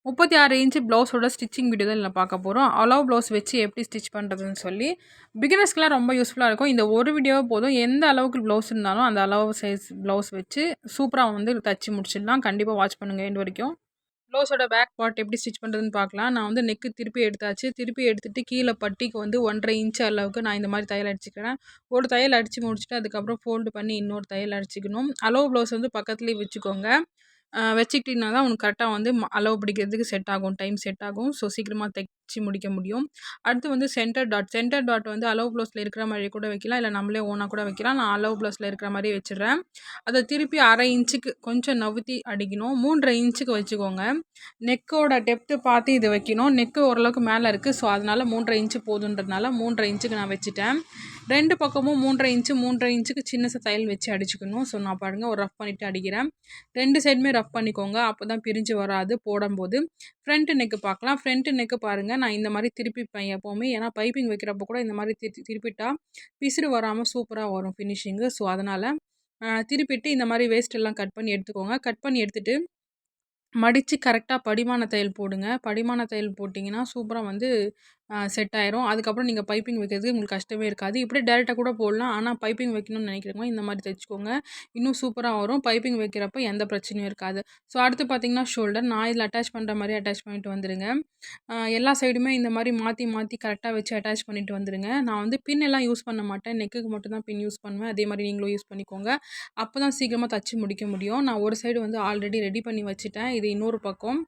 36 inch ப்ளவுஸோட stitching video தான் இதில பார்க்க போறோம். அலோவ் ப்ளவுஸ் வச்சு எப்படி ஸ்டிச் பண்ணுறதுன்னு சொல்லி, பிகினர்ஸ்க்குலாம் ரொம்ப யூஸ்ஃபுல்லா இருக்கும். இந்த ஒரு வீடியோவே போதும். எந்த அளவுக்கு ப்ளவுஸ் இருந்தாலும், அந்த அளவு சைஸ் ப்ளவுஸ் வச்சு சூப்பரா வந்து தச்சு முடிச்சிடலாம். கண்டிப்பா வாட்ச் பண்ணுங்க எண்ட் வரைக்கும். ப்ளவுஸோட பேக் பார்ட் எப்படி ஸ்டிச் பண்ணுறதுன்னு பார்க்கலாம். நான் வந்து நெக்கு திருப்பி எடுத்தாச்சு. திருப்பி எடுத்துட்டு கீழ பட்டிக்கு வந்து 1 1/2 இன்ச் அளவுக்கு நான் இந்த மாரி தையல் அடிச்சுக்கிறேன். ஒரு தையல் அடிச்சு முடிச்சுட்டு, அதுக்கப்புறம் ஃபோல்டு பண்ணி இன்னொரு தையல் அடிச்சுக்கணும். அலோவ் ப்ளவுஸ் வந்து பக்கத்துலேயே வச்சுக்கோங்க. வச்சுக்கிட்டீங்கன்னா தான் உனக்கு கரெக்ட்டா வந்து அளவு பிடிக்கிறதுக்கு செட் ஆகும். டைம் செட் ஆகும். ஸோ சீக்கிரமா தைச்சு முடிக்க முடியும். அடுத்து வந்து சென்டர் டாட். சென்டர் டாட் வந்து அலோவ் ப்ளவுஸ்ல இருக்கிற மாரி கூட வைக்கலாம். இல்ல நம்மளே ஓனா கூட வைக்கலாம். நான் அலோவ் ப்ளவுஸ்ல இருக்கிற மாரியே வச்சுடுறேன். அத திருப்பி 1/2 இன்ச்சுக்கு கொஞ்சம் நவுத்தி அடிக்கணும். 3 1/2 இன்ச்சுக்கு வச்சுக்கோங்க. நெக்கோட டெப்த்து பார்த்து இது வைக்கணும். நெக்கு ஓரளவுக்கு மேல இருக்கு. ஸோ அதனால 3 1/2 இன்ச்சு போதுன்றதுனால 3 1/2 இன்ச்சுக்கு நான் வச்சுட்டேன். 2 பக்கமும் 3 1/2 இன்ச்சு 3 1/2 இன்ச்சுக்கு சின்னசா தையல் வச்சு அடிச்சுக்கணும். ஸோ நான் பாருங்க ஒரு ரஃப் பண்ணிட்டு அடிக்கிறேன். 2 சைடுமே ரஃப் பண்ணிக்கோங்க. அப்பதான் பிரிஞ்சு வராது போடம்போது. ஃப்ரண்ட் நெக் பார்க்கலாம். ஃப்ரண்ட் நெக் பாருங்க நான் இந்த மாரி திருப்பிப்பேன் எப்பவுமே. ஏன்னா பைப்பிங் வைக்கிறப்போ கூட இந்த மாரி திருப்பிட்டா பிசிறு வராம சூப்பரா வரும் ஃபினிஷிங்கு. ஸோ அதனால திருப்பிட்டு இந்த மாரி வேஸ்ட் எல்லாம் கட் பண்ணி எடுத்துக்கோங்க. கட் பண்ணி எடுத்துட்டு மடிச்சு கரெக்ட்டா படிமான தையல் போடுங்க. படிமான தையல் போட்டிங்கன்னா, சூப்பரா வந்து செட் ஆயிரும். அதுக்கப்புறம் நீங்க பைப்பிங் வைக்கிறதுக்கு உங்களுக்கு கஷ்டமே இருக்காது. இப்படியே டைரக்ட்டா கூட போடலாம். ஆனா பைப்பிங் வைக்கணும்னு நினைக்கிறவங்க இந்த மாரி தைச்சுக்கோங்க. இன்னும் சூப்பரா வரும். பைப்பிங் வைக்கிறப்ப எந்த பிரச்சனையும் இருக்காது. ஸோ அடுத்து பார்த்தீங்கன்னா, ஷோல்டர். நான் இதில அட்டாச் பண்ற மாரி அட்டாச் பண்ணிட்டு வந்துருங்க. எல்லா சைடுமே இந்த மாரி மாத்தி மாத்தி கரெக்ட்டா வச்சு அட்டாச் பண்ணிட்டு வந்துருங்க. நான் வந்து பின் எல்லாம் யூஸ் பண்ண மாட்டேன். நெக்குக்கு மட்டும் தான் பின் யூஸ் பண்ணுவேன். அதே மாரி நீங்களும் யூஸ் பண்ணிக்கோங்க. அப்பதான் சீக்கிரமா தச்சு முடிக்க முடியும். நான் ஒரு சைடு வந்து ஆல்ரெடி ரெடி பண்ணி வச்சுட்டேன். இது இன்னொரு பக்கம்.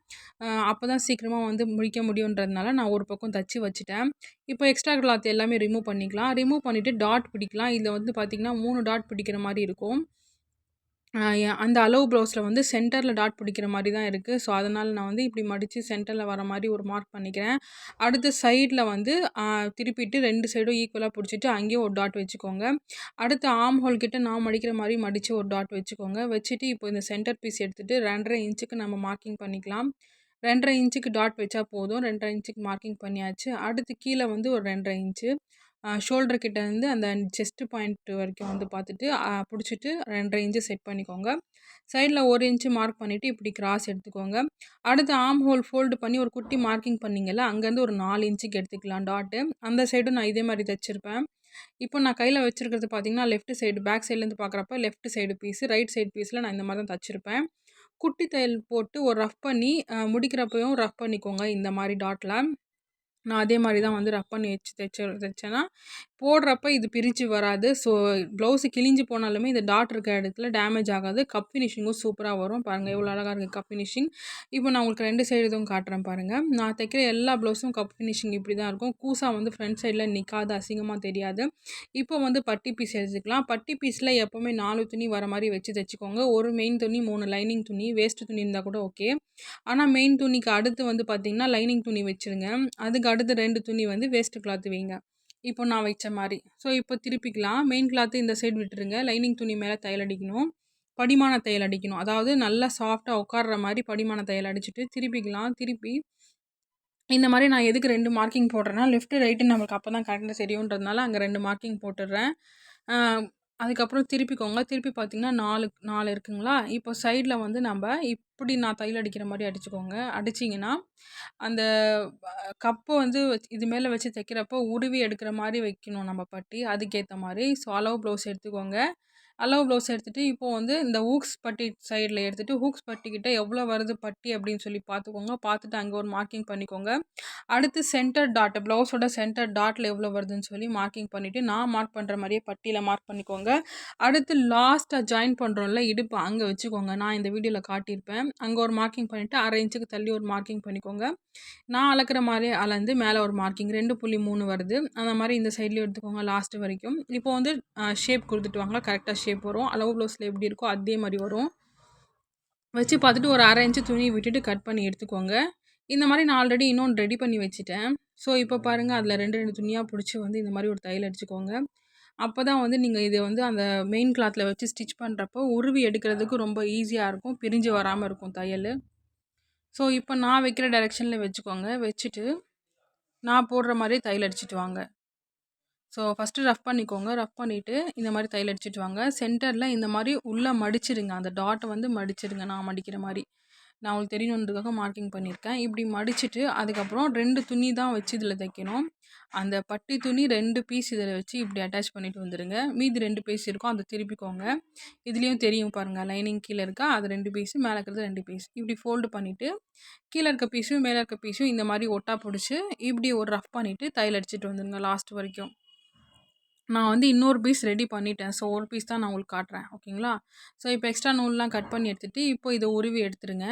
அப்பதான் சீக்கிரமா வந்து முடிக்க முடியுன்றதுனால நான் ஒரு பக்கம் தச்சு வச்சுட்டேன். இப்போ எக்ஸ்ட்ரா கிளாத் எல்லாமே ரிமூவ் பண்ணிக்கலாம். ரிமூவ் பண்ணிட்டு டாட் பிடிக்கலாம். இதில வந்து பார்த்தீங்கன்னா 3 டாட் பிடிக்கிற மாரி இருக்கும். அந்த அளவு ப்ளவுஸில வந்து சென்டர்ல டாட் பிடிக்கிற மாரி தான் இருக்கு. ஸோ, அதனால நான் வந்து இப்படி மடிச்சு சென்டர்ல வர மாரி ஒரு மார்க் பண்ணிக்கிறேன். அடுத்து சைட்ல வந்து திருப்பிட்டு 2 சைடும் ஈக்குவலா பிடிச்சிட்டு அங்கேயும் ஒரு டாட் வச்சுக்கோங்க. அடுத்து ஆர்ம் ஹோல் கிட்ட நான் மடிக்கிற மாரி மடிச்சு ஒரு டாட் வச்சுக்கோங்க. வச்சுட்டு இப்போ இந்த சென்டர் பீஸ் எடுத்துட்டு 2 1/2 இன்ச்சுக்கு நம்ம மார்க்கிங் பண்ணிக்கலாம். 2 1/2 இன்ச்சுக்கு டாட் வச்சா போதும். 2 1/2 இன்ச்சுக்கு மார்க்கிங் பண்ணியாச்சு. அடுத்து கீழ வந்து ஒரு 2 1/2 இன்ச்சு. ஷோல்டர் கிட்ட இருந்து அந்த செஸ்ட் பாயிண்ட் வரைக்கும் வந்து பார்த்துட்டு புடிச்சிட்டு 2 1/2 இன்ச்சு செட் பண்ணிக்கோங்க. சைடில் 1 இன்ச்சு மார்க் பண்ணிவிட்டு இப்படி கிராஸ் எடுத்துக்கோங்க. அடுத்து ஆர்ம் ஹோல் ஃபோல்டு பண்ணி ஒரு குட்டி மார்க்கிங் பண்ணிங்கல்ல, அங்கேருந்து ஒரு 4 இன்ச்சுக்கு எடுத்துக்கலாம் டாட்டு. அந்த சைடும் நான் இதே மாதிரி தைச்சிருப்பேன். இப்போ நான் கையில் வச்சிருக்கிறது பார்த்தீங்கன்னா, லெஃப்ட் சைடு பேக் சைட்லேருந்து பார்க்குறப்ப left side piece, right side பீஸில் நான் இந்த மாதிரி தான் தச்சிருப்பேன். குட்டி தையல் போட்டு ஒரு ரஃப் பண்ணி முடிக்கிறப்பயும் ரஃப் பண்ணிக்கோங்க இந்த மாதிரி டாட்டில். நான் அதே மாரி தான் வந்து ரஃப் பண்ணி வச்சு தைச்சேன்னா, போடுறப்ப இது பிரிச்சு வராது. ஸோ ப்ளவுஸு கிழிஞ்சு போனாலுமே இந்த டாட் இருக்க இடத்துல டேமேஜ் ஆகாது. கப் ஃபினிஷிங்கும் சூப்பரா வரும். பாருங்க எவ்வளோ அழகா இருக்கு கப் ஃபினிஷிங். இப்போ நான் உங்களுக்கு 2 சைடு இதுவும் காட்டுறேன் பாருங்க. நான் தைக்கிற எல்லா ப்ளவுஸும் கப் ஃபினிஷிங் இப்படி தான் இருக்கும். கூசா வந்து ஃப்ரண்ட் சைடில நிக்காது, அசிங்கமா தெரியாது. இப்போ வந்து பட்டி பீஸ் எடுத்துக்கலாம். பட்டி பீஸில் எப்பவுமே 4 துணி வர மாரி வச்சு தைச்சுக்கோங்க. ஒரு மெயின் துணி, 3 லைனிங் துணி, வேஸ்ட் துணி இருந்தா கூட ஓகே. ஆனா மெயின் துணிக்கு அடுத்து வந்து பார்த்தீங்கன்னா, லைனிங் துணி வச்சுருங்க. அதுக்கு அடுத்து 2 துணி வந்து வேஸ்ட் கிளாத் வைங்க. இப்போ நான் வச்ச மாரி. ஸோ இப்போ திருப்பிக்கலாம். மெயின் கிளாத் இந்த சைடு விட்டுருங்க. லைனிங் துணி மேல தையல் அடிக்கணும். படிமான தையல் அடிக்கணும். அதாவது நல்லா சாஃப்ட்டா உட்கார்ற மாரி படிமான தையல் அடிச்சுட்டு திருப்பிக்கலாம். திருப்பி இந்த மாரி நான் எதுக்கு 2 மார்க்கிங் போடுறேன்னா, லெஃப்ட், ரைட்டு நமக்கு அப்பதான் கரெக்ட்டா தெரியுன்றதுனால அங்க 2 மார்க்கிங் போட்டுடுறேன். அ அதுக்கப்புறம் திருப்பிக்கோங்க. திருப்பி பார்த்தீங்கன்னா 4 இருக்குங்களா? இப்போ சைட்ல வந்து நம்ப இப்படி நான் தையல் அடிக்கிற மாரி அடிச்சுக்கோங்க. அடிச்சீங்கன்னா, அந்த கப்பு வந்து இது மேல வச்சு தைக்கிறப்போ உருவி எடுக்கிற மாரி வைக்கணும் நம்ம பட்டி. அதுக்கேத்த மாரி. ஸோ அளவு ப்ளவுஸ் எடுத்துக்கோங்க. அளவு ப்ளவுஸ் எடுத்துட்டு, இப்போ வந்து இந்த ஹூக்ஸ் பட்டி சைடில எடுத்துட்டு, ஹூக்ஸ் பட்டிக்கிட்ட எவ்வளோ வருது பட்டி அப்படின்னு சொல்லி பார்த்துக்கோங்க. பார்த்துட்டு அங்க ஒரு மார்க்கிங் பண்ணிக்கோங்க. அடுத்து சென்டர் டாட் ப்ளவுஸோட சென்டர் டாட்ல எவ்வளோ வருதுன்னு சொல்லி மார்க்கிங் பண்ணிட்டு, நான் மார்க் பண்ற மாரியே பட்டியில மார்க் பண்ணிக்கோங்க. அடுத்து லாஸ்ட்டா ஜாயின் பண்றோம்ல இடுப்பு அங்க வச்சுக்கோங்க. நான் இந்த வீடியோல காட்டியிருப்பேன். அங்க ஒரு மார்க்கிங் பண்ணிட்டு 1/2 இன்ச்சுக்கு தள்ளி ஒரு மார்க்கிங் பண்ணிக்கோங்க. நான் அளக்குற மாரியே அளந்து மேல ஒரு மார்க்கிங் 2.3 வருது. அந்த மாரி இந்த சைட்லயும் எடுத்துக்கோங்க லாஸ்ட் வரைக்கும். இப்போ வந்து ஷேப் குடுத்துட்டு வாங்க. கரெக்ட்டா ஷேப் வரும். அளவு ப்ளவுஸ்ல எப்படி இருக்கோ அதே மாரி வரும். வச்சு பார்த்துட்டு ஒரு 1/2 இன்ச்சு துணி விட்டுட்டு கட் பண்ணி எடுத்துக்கோங்க. இந்த மாரி நான் ஆல்ரெடி இன்னொன்னு ரெடி பண்ணி வச்சுட்டேன். ஸோ, இப்போ பாருங்க அதில 2, 2 துணியா புடிச்சு வந்து இந்த மாரி ஒரு தையல் அடிச்சுக்கோங்க. அப்பதான் வந்து நீங்க இத வந்து அந்த மெயின் கிளாத்ல வச்சு ஸ்டிச் பண்றப்போ உருவி எடுக்கிறதுக்கு ரொம்ப ஈஸியா இருக்கும். பிரிஞ்சு வராம இருக்கும் தையலு. ஸோ, இப்போ நான் வைக்கிற டைரக்ஷன்ல வச்சுக்கோங்க. வச்சுட்டு நான் போடுற மாரியே தையல் அடிச்சுட்டு வாங்க. ஸோ, ஃபர்ஸ்ட்டு ரஃப் பண்ணிக்கோங்க. ரஃப் பண்ணிட்டு இந்த மாரி தையல் அடிச்சுட்டு வாங்க. சென்டர்ல இந்த மாரி உள்ள மடிச்சிடுங்க. அந்த டாட்ட வந்து மடிச்சிடுங்க நான் மடிக்கிற மாரி. நான் உங்களுக்கு தெரியணுன்றதுக்காக மார்க்கிங் பண்ணியிருக்கேன். இப்படி மடிச்சுட்டு, அதுக்கப்புறம் 2 துணி தான் வச்சு இதில தைக்கணும். அந்த பட்டி துணி 2 பீஸ் இதில வச்சு இப்படி அட்டாச் பண்ணிட்டு வந்துருங்க. மீதி 2 பீஸ் இருக்கும். அத திருப்பிக்கோங்க. இதுலயும் தெரியும் பாருங்க. லைனிங் கீழ இருக்கா, அது 2 பீஸு, மேல இருக்கிறது 2 பீஸ். இப்படி ஃபோல்டு பண்ணிட்டு, கீழ இருக்க பீஸும், மேல இருக்க பீஸும் இந்த மாரி ஒட்டா புடிச்சு, இப்படி ஒரு ரஃப் பண்ணிட்டு தையல் அடிச்சுட்டு வந்துருங்க லாஸ்ட் வரைக்கும். நான் வந்து இன்னொரு பீஸ் ரெடி பண்ணிட்டேன். ஸோ, ஒரு பீஸ் தான் நான் உங்களுக்கு காட்டுறேன். ஓகேங்களா? ஸோ, இப்போ எக்ஸ்ட்ரா நூல்லாம் கட் பண்ணி எடுத்துட்டு, இப்போ இத உருவி எடுத்துருங்க.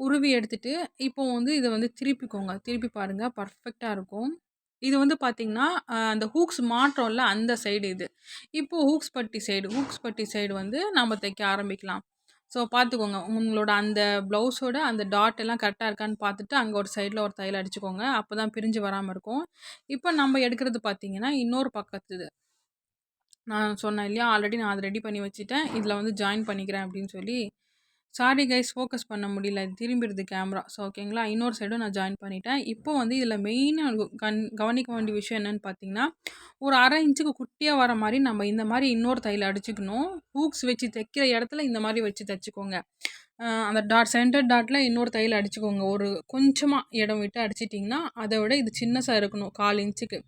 உருவி எடுத்துட்டு, இப்போ வந்து இத வந்து திருப்பிக்கோங்க. திருப்பி பாருங்க பர்ஃபெக்ட்டா இருக்கும். இது வந்து பார்த்தீங்கன்னா, அந்த ஹூக்ஸ் மாட்றோம்ல அந்த சைடு இது. இப்போ ஹூக்ஸ் பட்டி சைடு வந்து நாம தைக்க ஆரம்பிக்கலாம். ஸோ பார்த்துக்கோங்க. உங்களோட அந்த ப்ளவுஸோட அந்த டாட் எல்லாம் கரெக்ட்டா இருக்கான்னு பார்த்துட்டு, அங்க ஒரு சைடுல ஒரு தையல் அடிச்சுக்கோங்க. அப்பதான் பிரிஞ்சு வராம இருக்கும். இப்போ நம்ம எடுக்கிறது பார்த்தீங்கன்னா, இன்னொரு பக்கத்து நான் சொன்னேன் இல்லையா? ஆல்ரெடி நான் அத ரெடி பண்ணி வச்சுட்டேன். இதில வந்து ஜாயின் பண்ணிக்கிறேன் அப்படின்னு சொல்லி. சாரி கைஸ் ஃபோக்கஸ் பண்ண முடியல. இது திரும்பிடுது கேமரா. ஸோ ஓகேங்களா? இன்னொரு சைடும் நான் ஜாயின் பண்ணிட்டேன். இப்போ வந்து இதில மெயினா கவனிக்க வேண்டிய விஷயம் என்னன்னு பார்த்தீங்கன்னா, ஒரு 1/2 இன்ச்சுக்கு குட்டியா வர மாரி நம்ம இந்த மாரி இன்னொரு தையல் அடிச்சுக்கணும். ஹூக்ஸ் வச்சு தைக்கிற இடத்துல இந்த மாரி வச்சு தச்சுக்கோங்க. அந்த சென்டர் டாட்ல இன்னொரு தையல் அடிச்சுக்கோங்க. ஒரு கொஞ்சமா இடம் விட்டு அடிச்சிட்டிங்கன்னா, அத விட இது சின்னசா இருக்கணும் 1/4 இன்ச்சுக்கு.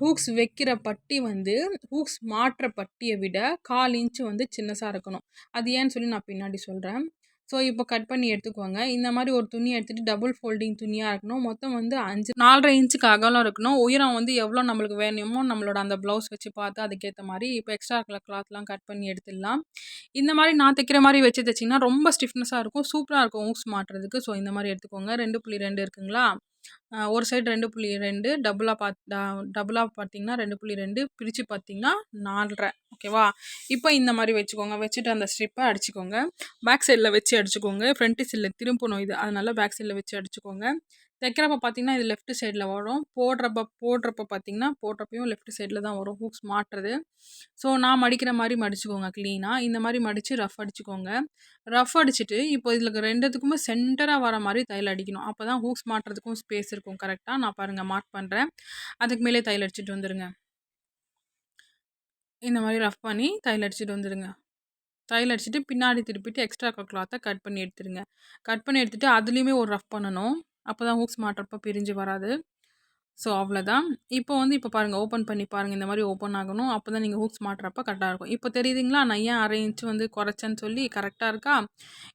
ஹூக்ஸ் வைக்கிற பட்டி வந்து ஹூக்ஸ் மாட்டுற பட்டிய விட 1/4 இன்ச் வந்து சின்னசா இருக்கணும். அது ஏன்னு சொல்லி நான் பின்னாடி சொல்றேன். ஸோ, இப்போ கட் பண்ணி எடுத்துக்கோங்க. இந்த மாரி ஒரு துணி எடுத்துட்டு டபுள் ஃபோல்டிங் துணியா இருக்கணும். மொத்தம் வந்து 4 1/2 இன்ச்சுக்கு அகலம் இருக்கணும். உயரம் வந்து எவ்வளோ நம்மளுக்கு வேணுமோ, நம்மளோட அந்த ப்ளவுஸ் வச்சு பார்த்து அதுக்கேத்த மாரி இப்போ எக்ஸ்ட்ரா இருக்கிற கிளாத்லாம் கட் பண்ணி எடுத்துடலாம். இந்த மாரி நான் தைக்கிற மாரி வச்சு தைச்சீங்கன்னா, ரொம்ப ஸ்டிஃப்னஸா இருக்கும். சூப்பரா இருக்கும் ஹூக்ஸ் மாட்டுறதுக்கு. ஸோ, இந்த மாரி எடுத்துக்கோங்க. 2.2 இருக்குங்களா? ஒரு சைடு 2.2 டபுளா பார்த்தீங்கன்னா 2.2 பிரிச்சு பார்த்தீங்கன்னா 4 1/2 ஓகேவா? இப்போ இந்த மாரி வச்சுக்கோங்க. வச்சுட்டு அந்த ஸ்ட்ரிப்ப அடிச்சுக்கோங்க. பேக் சைட்ல வச்சு அடிச்சுக்கோங்க. ஃப்ரண்ட் சைட்ல திரும்பணும் இது. அதனால பேக் சைட்ல வச்சு அடிச்சுக்கோங்க. தைக்கிறப்ப பார்த்தீங்கன்னா, இது லெஃப்ட் சைட்ல வரும். போடுறப்ப பார்த்தீங்கன்னா, போடுறப்பயும் லெஃப்ட் சைட்ல தான் வரும் ஹூக்ஸ் மாட்டுறது. ஸோ, நான் மடிக்கிற மாரி மடிச்சுக்கோங்க கிளீனா. இந்த மாரி மடிச்சு ரஃப் அடிச்சுக்கோங்க. ரஃப் அடிச்சுட்டு, இப்போ இதில 2த்துக்குமே சென்டரா வர மாரி தையல் அடிக்கணும். அப்பதான் ஹூக்ஸ் மாட்டுறதுக்கும் ஸ்பேஸ் இருக்கும் கரெக்ட்டா. நான் பாருங்க மார்க் பண்றேன். அதுக்கு மேலே தையல் அடிச்சுட்டு வந்துருங்க. இந்த மாரி ரஃப் பண்ணி தையல் அடிச்சுட்டு வந்துருங்க. தையல் அடிச்சுட்டு பின்னாடி திருப்பிட்டு எக்ஸ்ட்ரா இருக்க கிளாத்த கட் பண்ணி எடுத்துருங்க. கட் பண்ணி எடுத்துட்டு அதுலயுமே ஒரு ரஃப் பண்ணணும். அப்பதான் ஹூக்ஸ் மாட்டுறப்ப பிரிஞ்சு வராது. ஸோ அவ்வளோதான். இப்போ பாருங்க ஓப்பன் பண்ணி பாருங்க. இந்த மாரி ஓப்பன் ஆகணும். அப்பதான் நீங்க ஹூக்ஸ் மாட்டுறப்ப கரெக்ட்டா இருக்கும். இப்போ தெரியுதுங்களா? நான் ஏன் 1/2 இன்ச் வந்து குறைச்சேன்னு சொல்லி கரெக்ட்டா இருக்கா?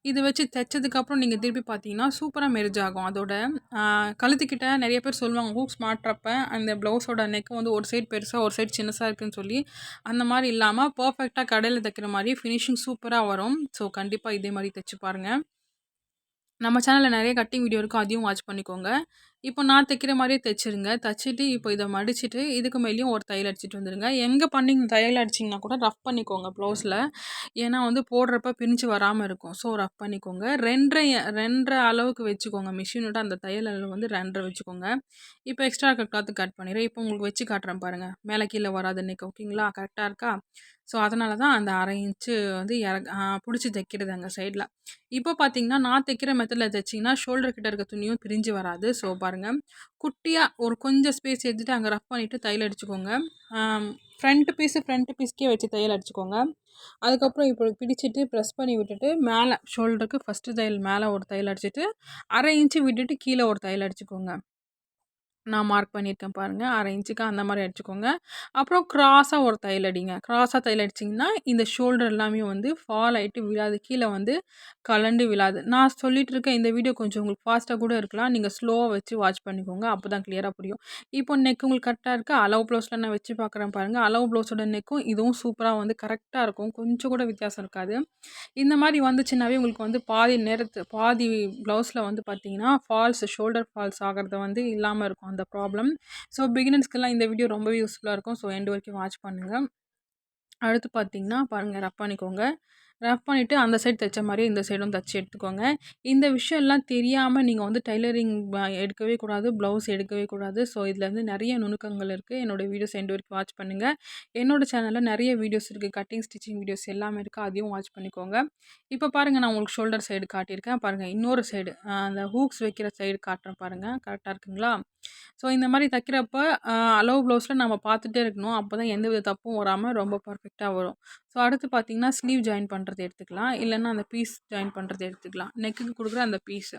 இது வச்சு தைச்சதுக்கப்புறம் நீங்க திருப்பி பார்த்தீங்கன்னா, சூப்பரா மெர்ஜ் ஆகும். அதோட அ கழுத்துக்கிட்ட நெறைய பேர் சொல்லுவாங்க, ஹூக்ஸ் மாட்டுறப்ப அந்த ப்ளவுஸோட நெக் வந்து ஒரு சைடு பெருசா, ஒரு சைடு சின்னசா இருக்குன்னு சொல்லி. அந்த மாரி இல்லாம பெர்ஃபெக்ட்டா கடையில தைக்கிற மாரி ஃபினிஷிங் சூப்பரா வரும். ஸோ கண்டிப்பா இதே மாரி தச்சு பாருங்க. நம்ம சேனல்ல நெறைய கட்டிங் வீடியோ இருக்கும். அதையும் வாட்ச் பண்ணிக்கோங்க. இப்போ நான் தைக்கிற மாரியே தச்சுருங்க. தச்சுட்டு இப்போ இத மடிச்சுட்டு, இதுக்கு மேலேயும் ஒரு தையல் அடிச்சுட்டு வந்துருங்க. எங்க தையல் அடிச்சீங்கன்னா கூட ரஃப் பண்ணிக்கோங்க ப்ளவுஸ்ல. ஏன்னா வந்து போடுறப்ப பிரிஞ்சு வராம இருக்கும். ஸோ ரஃப் பண்ணிக்கோங்க. 2 1/2 அளவுக்கு வச்சுக்கோங்க. மிஷினோட அந்த தையல் அளவு வந்து 2 1/2 வச்சுக்கோங்க. இப்போ எக்ஸ்ட்ரா இருக்க கிளாத் கட் பண்ணிடுறேன். இப்போ உங்களுக்கு வச்சு காட்டுறேன் பாருங்க. மேல கீழ வராத நெக் ஓகேங்களா? கரெக்ட்டா இருக்கா? ஸோ அதனால தான் அந்த 1/2 இன்ச்சு வந்து புடிச்சு தைக்கிறது அங்க சைட்ல. இப்போ பார்த்தீங்கன்னா, நான் தைக்கிற மெத்தட்ல தைச்சீங்கன்னா, ஷோல்டர் கிட்ட இருக்க துணியும் பிரிஞ்சு வராது. ஸோ பாருங்க, குட்டியா ஒரு கொஞ்சம் ஸ்பேஸ் எடுத்துட்டு அங்க ரஃப் பண்ணிட்டு தையல் அடிச்சுக்கோங்க. ஆம் ஃப்ரண்ட் பீஸ்க்கே வச்சு தையல் அடிச்சுக்கோங்க. அதுக்கப்புறம் இப்போ பிடிச்சிட்டு ப்ரெஸ் பண்ணி விட்டுட்டு, மேல ஷோல்டருக்கு ஃபர்ஸ்ட்டு தையல் மேல ஒரு தையல் அடிச்சுட்டு, 1/2 இன்ச்சு விட்டுட்டு கீழ ஒரு தையல் அடிச்சுக்கோங்க. நான் மார்க் பண்ணியிருக்கேன் பாருங்க. 1/2 இன்ச்சுக்கு அந்த மாரி அடிச்சுக்கோங்க. அப்புறம் கிராஸா ஒரு தையல் அடிங்க. கிராஸா தையல் அடிச்சீங்கன்னா, இந்த ஷோல்டர் எல்லாமே வந்து ஃபால் ஆயிட்டு விழாது. கீழ வந்து கழண்டு விழாது. நான் சொல்லிட்டு இருக்க இந்த வீடியோ கொஞ்சம் உங்களுக்கு ஃபாஸ்ட்டா கூட இருக்கலாம். நீங்க ஸ்லோவா வச்சு வாட்ச் பண்ணிக்கோங்க. அப்பதான் கிளியரா புரியும். இப்போ நெக் உங்களுக்கு கரெக்ட்டா இருக்கா? அளவு ப்ளவுஸ்ல நான் வச்சு பார்க்குறேன் பாருங்க. அளவு ப்ளவுஸோட நெக்கும் இதுவும் சூப்பரா வந்து கரெக்ட்டா இருக்கும். கொஞ்சம் கூட வித்தியாசம் இருக்காது. இந்த மாரி வந்துச்சுனாவே உங்களுக்கு வந்து பாதி ப்ளவுஸ்ல வந்து பார்த்தீங்கன்னா, ஷோல்டர் ஃபால்ஸ் ஆகுறது வந்து இல்லாம இருக்கும் அந்த ப்ராப்ளம். ஸோ பிகினர்ஸ்க்குலாம் இந்த வீடியோ ரொம்பவே யூஸ்ஃபுல்லா இருக்கும். ஸோ எண்ட் வரைக்கும் வாட்ச் பண்ணுங்க. அடுத்து பார்த்தீங்கன்னா, பாருங்க ரஃப் பண்ணிக்கோங்க. ரஃப் பண்ணிட்டு அந்த சைடு தைச்ச மாரியே இந்த சைடும் தச்சு எடுத்துக்கோங்க. இந்த விஷயம்லாம் தெரியாம நீங்க வந்து டெய்லரிங் எடுக்கவே கூடாது. ப்ளவுஸ் எடுக்கவே கூடாது. ஸோ இதில வந்து நெறைய நுணுக்கங்கள் இருக்கு. என்னோட வீடியோஸ் எண்ட் வரைக்கும் வாட்ச் பண்ணுங்க. என்னோட சேனல்ல நெறைய வீடியோஸ் இருக்கு. கட்டிங், ஸ்டிச்சிங் வீடியோஸ் எல்லாமே இருக்கு. அதையும் வாட்ச் பண்ணிக்கோங்க. இப்போ பாருங்க நான் உங்களுக்கு ஷோல்டர் சைடு காட்டியிருக்கேன். பாருங்க இன்னொரு சைடு அந்த ஹூக்ஸ் வைக்கிற சைடு காட்டுறேன் பாருங்க. கரெக்ட்டா இருக்குங்களா? ஸோ இந்த மாரி தைக்கிறப்ப அளவு ப்ளவுஸ்ல நம்ம பார்த்துட்டே இருக்கணும். அப்பதான் எந்தவித தப்பும் வராம ரொம்ப பர்ஃபெக்ட்டா வரும். ஸோ அடுத்து பார்த்தீங்கன்னா, ஸ்லீவ் ஜாயின் பண்ற பண்ணுறது எடுத்துக்கலாம். இல்லைன்னா அந்த பீஸ் ஜாயின் பண்ணுறது எடுத்துக்கலாம். நெக்குக்கு கொடுக்குற அந்த பீஸு.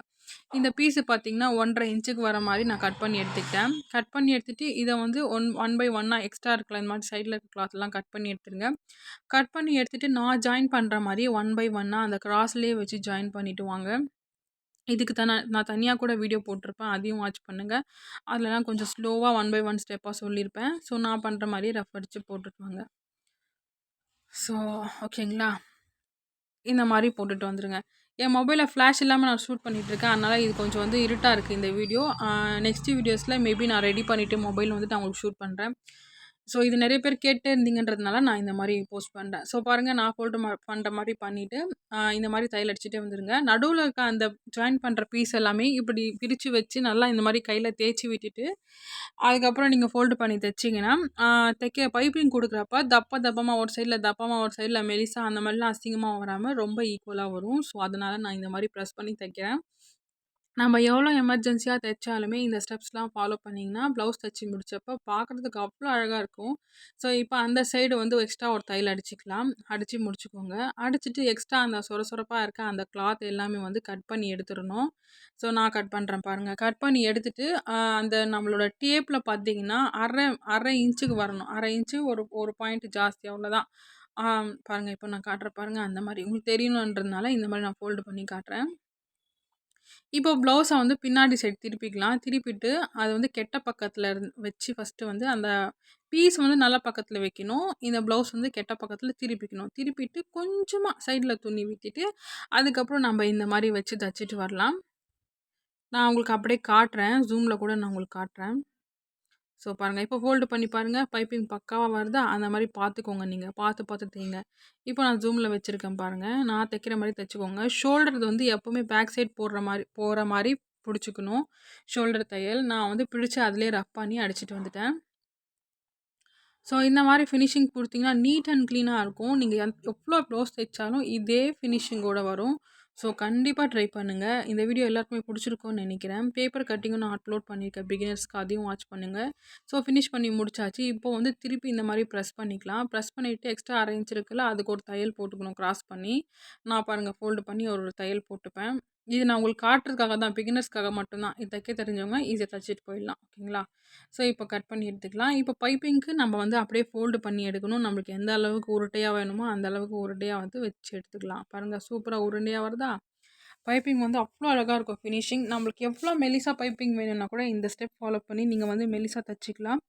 இந்த பீஸு பார்த்தீங்கன்னா 1.5 இன்ச்சுக்கு வர மாதிரி நான் கட் பண்ணி எடுத்துக்கிட்டேன். கட் பண்ணி எடுத்துகிட்டு இதை வந்து ஒன் பை ஒன்னாக எக்ஸ்ட்ரா இருக்கலாம் இந்த மாதிரி சைடில் இருக்க கிளாத்லாம் கட் பண்ணி எடுத்துருங்க. கட் பண்ணி எடுத்துகிட்டு நான் ஜாயின் பண்ணுற மாதிரி ஒன் பை ஒன்னாக அந்த கிராஸ்லேயே வச்சு ஜாயின் பண்ணிவிட்டு வாங்க. இதுக்கு நான் தனியாக கூட வீடியோ போட்டிருப்பேன். அதையும் வாட்ச் பண்ணுங்கள். அதிலலாம் கொஞ்சம் ஸ்லோவாக ஒன் பை ஒன் ஸ்டெப்பாக சொல்லியிருப்பேன். ஸோ நான் பண்ணுற மாதிரியே ரஃப் அடித்து போட்டுட்டு வாங்க. ஸோ ஓகேங்களா, இந்த மாதிரி போட்டுட்டு வந்துடுங்க. என் மொபைலில் ஃப்ளாஷ் இல்லாமல் நான் ஷூட் பண்ணிகிட்ருக்கேன். அதனால் இது கொஞ்சம் வந்து இருட்டாக இருக்குது இந்த வீடியோ. நெக்ஸ்ட் வீடியோஸில் மேபி நான் ரெடி பண்ணிவிட்டு மொபைல் வந்துட்டு நான் உங்களுக்கு ஷூட் பண்ணுறேன். ஸோ இது நிறைய பேர் கேட்டே இருந்தீங்கன்றதுனால நான் இந்த மாதிரி போஸ்ட் பண்ணுறேன். ஸோ பாருங்கள், நான் ஃபோல்டு பண்ணுற மாதிரி பண்ணிவிட்டு இந்த மாதிரி தையல் அடிச்சுட்டே வந்துடுங்க. நடுவில் இருக்க அந்த ஜாயின் பண்ணுற பீஸ் எல்லாமே இப்படி பிரித்து வச்சு நல்லா இந்த மாதிரி கையில் தேய்ச்சி விட்டுட்டு அதுக்கப்புறம் நீங்கள் ஃபோல்டு பண்ணி தைச்சிங்கன்னா தைக்க பைப்பிங் கொடுக்குறப்ப தப்பமாக ஒரு சைடில் தப்பமாக ஒரு சைடில் மெலிசா அந்த மாதிரிலாம் அசிங்கமாக வராமல் ரொம்ப ஈக்குவலாக வரும். ஸோ அதனால் நான் இந்த மாதிரி ப்ரெஸ் பண்ணி தைக்கிறேன். நம்ம எவ்வளோ எமர்ஜென்சியாக தைச்சாலுமே இந்த ஸ்டெப்ஸ்லாம் ஃபாலோ பண்ணிங்கன்னா ப்ளவுஸ் தைச்சி முடிச்சப்போ பார்க்குறதுக்கு அவ்வளோ அழகாக இருக்கும். ஸோ இப்போ அந்த சைடு வந்து எக்ஸ்ட்ரா ஒரு தையல் அடிச்சுக்கலாம். அடித்து முடிச்சுக்கோங்க. அடிச்சுட்டு எக்ஸ்ட்ரா அந்த சொரப்பாக இருக்க அந்த கிளாத் எல்லாமே வந்து கட் பண்ணி எடுத்துடணும். ஸோ நான் கட் பண்ணுறேன் பாருங்கள். கட் பண்ணி எடுத்துகிட்டு அந்த நம்மளோட டேப்பில் பார்த்தீங்கன்னா அரை இன்ச்சுக்கு வரணும். அரை இன்ச்சு ஒரு பாயிண்ட் ஜாஸ்தி, அவ்வளோதான். பாருங்கள், இப்போ நான் காட்டுறேன் பாருங்கள். அந்த மாதிரி உங்களுக்கு தெரியணுன்றதுனால இந்த மாதிரி நான் ஃபோல்டு பண்ணி காட்டுறேன். இப்போ ப்ளவுஸை வந்து பின்னாடி சைடு திருப்பிக்கலாம். திருப்பிட்டு அதை வந்து கெட்ட பக்கத்தில் வச்சு ஃபஸ்ட்டு வந்து அந்த பீஸ் வந்து நல்ல பக்கத்தில் வைக்கணும். இந்த ப்ளவுஸ் வந்து கெட்ட பக்கத்தில் திருப்பிக்கணும். திருப்பிட்டு கொஞ்சமாக சைடில் துணி விட்டுட்டு அதுக்கப்புறம் நம்ம இந்த மாதிரி வச்சு தைச்சிட்டு வரலாம். நான் உங்களுக்கு அப்படியே காட்டுறேன். ஜூமில் கூட நான் உங்களுக்கு காட்டுறேன். ஸோ பாருங்கள், இப்போ ஃபோல்டு பண்ணி பாருங்கள். பைப்பிங் பக்காவாக வருதா? அந்த மாதிரி பார்த்துக்கோங்க. நீங்கள் பார்த்து தைங்க. இப்போ நான் ஜூமில் வச்சுருக்கேன் பாருங்கள். நான் தைக்கிற மாதிரி தைச்சிக்கோங்க. ஷோல்டர் வந்து எப்போவுமே பேக் சைட் போகிற மாதிரி பிடிச்சிக்கணும். ஷோல்டர் தையல் நான் வந்து பிடிச்சி அதிலே ரஃப் பண்ணி அடிச்சுட்டு வந்துட்டேன். ஸோ இந்த மாதிரி ஃபினிஷிங் கொடுத்தீங்கன்னா நீட் அண்ட் க்ளீனாக இருக்கும். நீங்கள் எவ்வளோ ப்ளவுஸ் தைச்சாலும் இதே ஃபினிஷிங்கோடு வரும். ஸோ கண்டிப்பாக ட்ரை பண்ணுங்கள். இந்த வீடியோ எல்லாருக்குமே பிடிச்சிருக்கும்னு நினைக்கிறேன். பேப்பர் கட்டிங்கும் நான் அப்லோட் பண்ணியிருக்கேன் பிகினர்ஸ்க்கு, அதையும் வாட்ச் பண்ணுங்கள். ஸோ ஃபினிஷ் பண்ணி முடிச்சாச்சு. இப்போ வந்து திருப்பி இந்த மாதிரி ப்ரெஸ் பண்ணிக்கலாம். ப்ரெஸ் பண்ணிவிட்டு எக்ஸ்ட்ரா அரை இன்ச் இருக்குல்ல, அதுக்கு ஒரு தையல் போட்டுக்கணும் கிராஸ் பண்ணி. நான் பாருங்கள் ஃபோல்டு பண்ணி ஒரு தையல் போட்டுப்பேன். இது நான் உங்களுக்கு காட்டுறதுக்காக தான், பிகினர்ஸ்க்காக மட்டும்தான். இது தைக்க தெரிஞ்சவங்க ஈஸியாக தைச்சிட்டு போயிடலாம். ஓகேங்களா? ஸோ இப்போ கட் பண்ணி எடுத்துக்கலாம். இப்போ பைப்பிங்க்கு நம்ம வந்து அப்படியே ஃபோல்டு பண்ணி எடுக்கணும். நம்மளுக்கு எந்த அளவுக்கு உருட்டையாக வேணுமோ அந்த அளவுக்கு உருட்டையாக வந்து வச்சு எடுத்துக்கலாம். பாருங்கள், சூப்பராக உருண்டையாக வருதா? பைப்பிங் வந்து அவ்வளோ அழகாக இருக்கும் ஃபினிஷிங். நம்மளுக்கு எவ்வளோ மெலிசா பைப்பிங் வேணும்னா கூட இந்த ஸ்டெப் ஃபாலோ பண்ணி நீங்கள் வந்து மெலிசா தைச்சிக்கலாம்.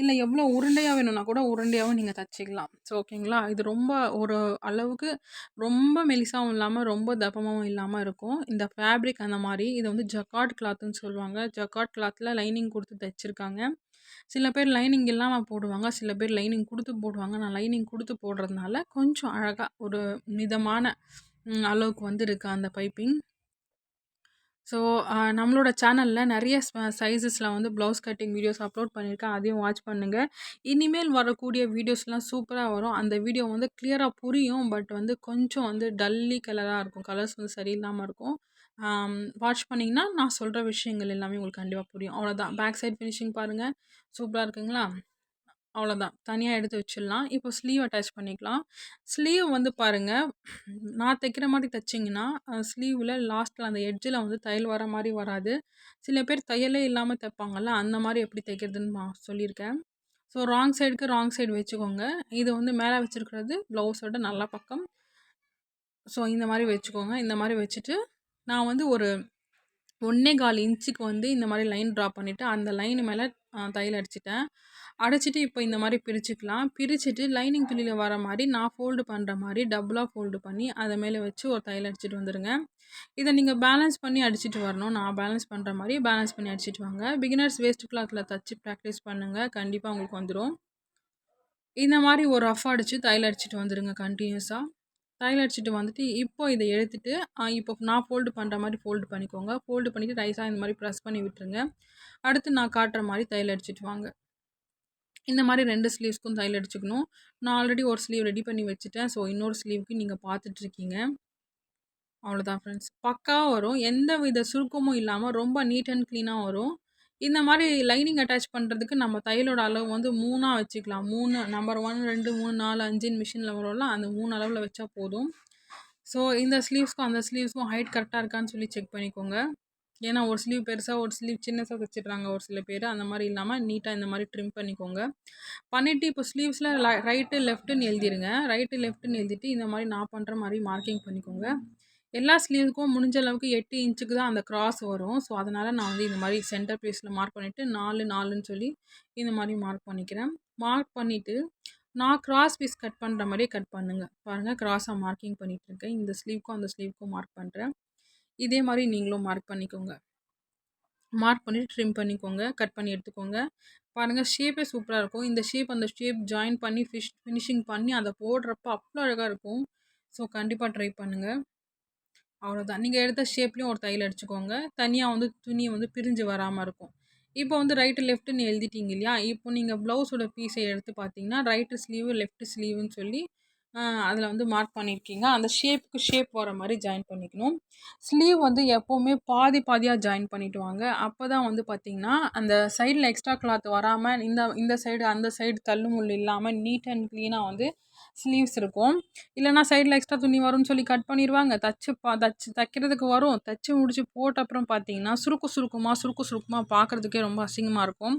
இல்லை எவ்வளோ உருண்டையாக வேணும்னா கூட உருண்டையாகவும் நீங்கள் தைச்சிக்கலாம். ஸோ ஓகேங்களா? இது ரொம்ப ஒரு அளவுக்கு ரொம்ப மெலிசாவும் இல்லாமல் ரொம்ப தப்பமாகவும் இல்லாமல் இருக்கும். இந்த ஃபேப்ரிக் அந்த மாதிரி இது வந்து ஜக்கார்ட் கிளாத்துன்னு சொல்லுவாங்க. ஜக்கார்ட் கிளாத்தில் லைனிங் கொடுத்து தைச்சிருக்காங்க. சில பேர் லைனிங் இல்லாமல் போடுவாங்க. சில பேர் லைனிங் கொடுத்து போடுவாங்க. நான் லைனிங் கொடுத்து போடுறதுனால கொஞ்சம் அழகாக ஒரு மிதமான அளவுக்கு வந்து இருக்குது அந்த பைப்பிங். ஸோ நம்மளோட சேனலில் நிறைய சைஸஸில் வந்து ப்ளவுஸ் கட்டிங் வீடியோஸ் அப்லோட் பண்ணியிருக்கேன். அதையும் வாட்ச் பண்ணுங்கள். இனிமேல் வரக்கூடிய வீடியோஸ்லாம் சூப்பராக வரும். அந்த வீடியோ வந்து கிளியராக புரியும். பட் வந்து கொஞ்சம் வந்து டல்லி கலராக இருக்கும். கலர்ஸ் வந்து சரியில்லாமல் இருக்கும். வாட்ச் பண்ணிங்கன்னா நான் சொல்கிற விஷயங்கள் எல்லாமே உங்களுக்கு கண்டிப்பாக புரியும். அவ்வளோதான். பேக் சைட் ஃபினிஷிங் பாருங்கள். சூப்பராக இருக்குங்களா? அவ்வளோதான். தனியாக எடுத்து வச்சிடலாம். இப்போ ஸ்லீவ் அட்டாச் பண்ணிக்கலாம். ஸ்லீவ் வந்து பாருங்கள், நான் தைக்கிற மாதிரி தைச்சிங்கன்னா ஸ்லீவில் லாஸ்ட்டில் அந்த எட்ஜில் வந்து தையல் வர மாதிரி வராது. சில பேர் தையலே இல்லாமல் தைப்பாங்கள்ல, அந்த மாதிரி எப்படி தைக்கிறதுன்னு நான் சொல்லியிருக்கேன். ஸோ ராங் சைடுக்கு ராங் சைடு வச்சுக்கோங்க. இது வந்து மேலே வச்சுருக்கிறது ப்ளவுஸோட நல்ல பக்கம். ஸோ இந்த மாதிரி வச்சுக்கோங்க. இந்த மாதிரி வச்சுட்டு நான் வந்து ஒரு 1.25 இன்ச்சுக்கு வந்து இந்த மாதிரி லைன் ட்ரா பண்ணிவிட்டு அந்த லைன் மேலே தையல் அடிச்சிட்டேன். அடிச்சுட்டு இப்போ இந்த மாதிரி பிரிச்சுக்கலாம். பிரிச்சுட்டு லைனிங் துணியில் வர மாதிரி நான் ஃபோல்டு பண்ணுற மாதிரி டபுளாக ஃபோல்டு பண்ணி அதை மேலே வச்சு ஒரு தையல் அடிச்சுட்டு வந்துடுங்க. இதை நீங்கள் பேலன்ஸ் பண்ணி அடிச்சுட்டு வரணும். நான் பேலன்ஸ் பண்ணுற மாதிரி பேலன்ஸ் பண்ணி அடிச்சுட்டு வாங்க. பிகினர்ஸ் வேஸ்ட் கிளாத்தில் தைச்சி ப்ராக்டிஸ் பண்ணுங்கள். கண்டிப்பாக உங்களுக்கு வந்துடும். இந்த மாதிரி ஒரு ரஃப் அடித்து தையல் அடிச்சுட்டு வந்துடுங்க கண்டினியூஸாக. தையல் அடிச்சுட்டு வந்துட்டு இப்போ இதை எடுத்துகிட்டு இப்போ நான் ஃபோல்டு பண்ணுற மாதிரி ஃபோல்டு பண்ணிக்கோங்க. ஃபோல்டு பண்ணிவிட்டு ரைஸாக இந்த மாதிரி ப்ரெஸ் பண்ணி விட்டுருங்க. அடுத்து நான் காட்டுற மாதிரி தையல் அடிச்சுட்டு வாங்க. இந்த மாதிரி 2 ஸ்லீவ்ஸ்க்கும் தையல் அடிச்சுக்கணும். நான் ஆல்ரெடி ஒரு ஸ்லீவ் ரெடி பண்ணி வச்சுட்டேன். ஸோ இன்னொரு ஸ்லீவுக்கு நீங்கள் பார்த்துட்ருக்கீங்க. அவ்வளோதான் ஃப்ரெண்ட்ஸ். பக்காவாக வரும். எந்த வித சுருக்கமும் இல்லாமல் ரொம்ப நீட் அண்ட் க்ளீனாக வரும். இந்த மாதிரி லைனிங் அட்டாச் பண்ணுறதுக்கு நம்ம தையலோட அளவு வந்து 3ஆக வச்சுக்கலாம். 3 நம்பர் 1, 2, 3, 4, 5ன்னு மிஷினில் வரும்ல, அந்த 3 அளவில் வச்சா போதும். ஸோ இந்த ஸ்லீவ்ஸ்க்கும் அந்த ஸ்லீவ்ஸ்க்கும் ஹைட் கரெக்டாக இருக்கான்னு சொல்லி செக் பண்ணிக்கோங்க. ஏன்னா ஒரு ஸ்லீவ் பெருசா, ஒரு ஸ்லீவ் சின்னசா தச்சுடுறாங்க ஒரு சில பேர். அந்த மாரி இல்லாம நீட்டா இந்த மாரி ட்ரிம் பண்ணிக்கோங்க. பண்ணிட்டு இப்போ ஸ்லீவ்ஸில் ரைட்டு, லெஃப்ட்டுன்னு எழுதிருங்க. ரைட்டு, லெஃப்ட்டுன்னு எழுதிட்டு இந்த மாரி நான் பண்ற மாரி மார்க்கிங் பண்ணிக்கோங்க. எல்லா ஸ்லீவுக்கும் முடிஞ்ச அளவுக்கு 8 இன்ச்சுக்கு தான் அந்த கிராஸ் வரும். ஸோ, அதனால நான் வந்து இந்த மாரி சென்டர் பீஸில் மார்க் பண்ணிவிட்டு 4, 4ன்னு சொல்லி இந்த மாரி மார்க் பண்ணிக்கிறேன். மார்க் பண்ணிவிட்டு நான் கிராஸ் பீஸ் கட் பண்ணுற மாரியே கட் பண்ணுங்க. பாருங்கள் கிராஸாக மார்க்கிங் பண்ணிகிட்ருக்கேன். இந்த ஸ்லீவ்க்கும் அந்த ஸ்லீவ்க்கும் மார்க் பண்ணுறேன். இதே மாரி நீங்களும் மார்க் பண்ணிக்கோங்க. மார்க் பண்ணிவிட்டு ட்ரிம் பண்ணிக்கோங்க. கட் பண்ணி எடுத்துக்கோங்க. பாருங்கள் ஷேப்பே சூப்பராக இருக்கும். இந்த ஷேப் அந்த ஷேப் ஜாயின் பண்ணி ஃபினிஷிங் பண்ணி அதை போடுறப்ப அவ்வளோ அழகாக இருக்கும். ஸோ, கண்டிப்பாக ட்ரை பண்ணுங்கள். அவ்வளோதான். நீங்க எடுத்த ஷேப்லயும் ஒரு தையல் அடிச்சுக்கோங்க. தனியா வந்து துணி வந்து பிரிஞ்சு வராம இருக்கும். இப்போ வந்து ரைட்டு, லெஃப்ட்டுன்னு எழுதிட்டீங்க இல்லையா? இப்போ நீங்க ப்ளவுஸோட பீஸ எடுத்து பார்த்தீங்கன்னா, ரைட்டு ஸ்லீவ், லெஃப்ட் ஸ்லீவ்ன்னு சொல்லி அதில வந்து மார்க் பண்ணியிருக்கீங்க. அந்த ஷேப்புக்கு ஷேப் வர மாரி ஜாயின் பண்ணிக்கணும். ஸ்லீவ் வந்து எப்பவுமே பாதி பாதியா ஜாயின் பண்ணிட்டு வாங்க. அப்பதான் வந்து பார்த்தீங்கன்னா, அந்த சைடுல எக்ஸ்ட்ரா கிளாத் வராம இந்த இந்த சைடு, அந்த சைடு தள்ளுமுள்ளு இல்லாம நீட் அண்ட் கிளீனா வந்து ஸ்லீவ்ஸ் இருக்கும். இல்லைனா சைடில் எக்ஸ்ட்ரா துணி வரும்னு சொல்லி கட் பண்ணிடுவாங்க. தைக்கிறதுக்கு வரும். தச்சு முடிச்சு போட்ட அப்புறம் பார்த்தீங்கன்னா, சுருக்கு சுருக்கமா பார்க்குறதுக்கே ரொம்ப அசிங்கமாக இருக்கும்.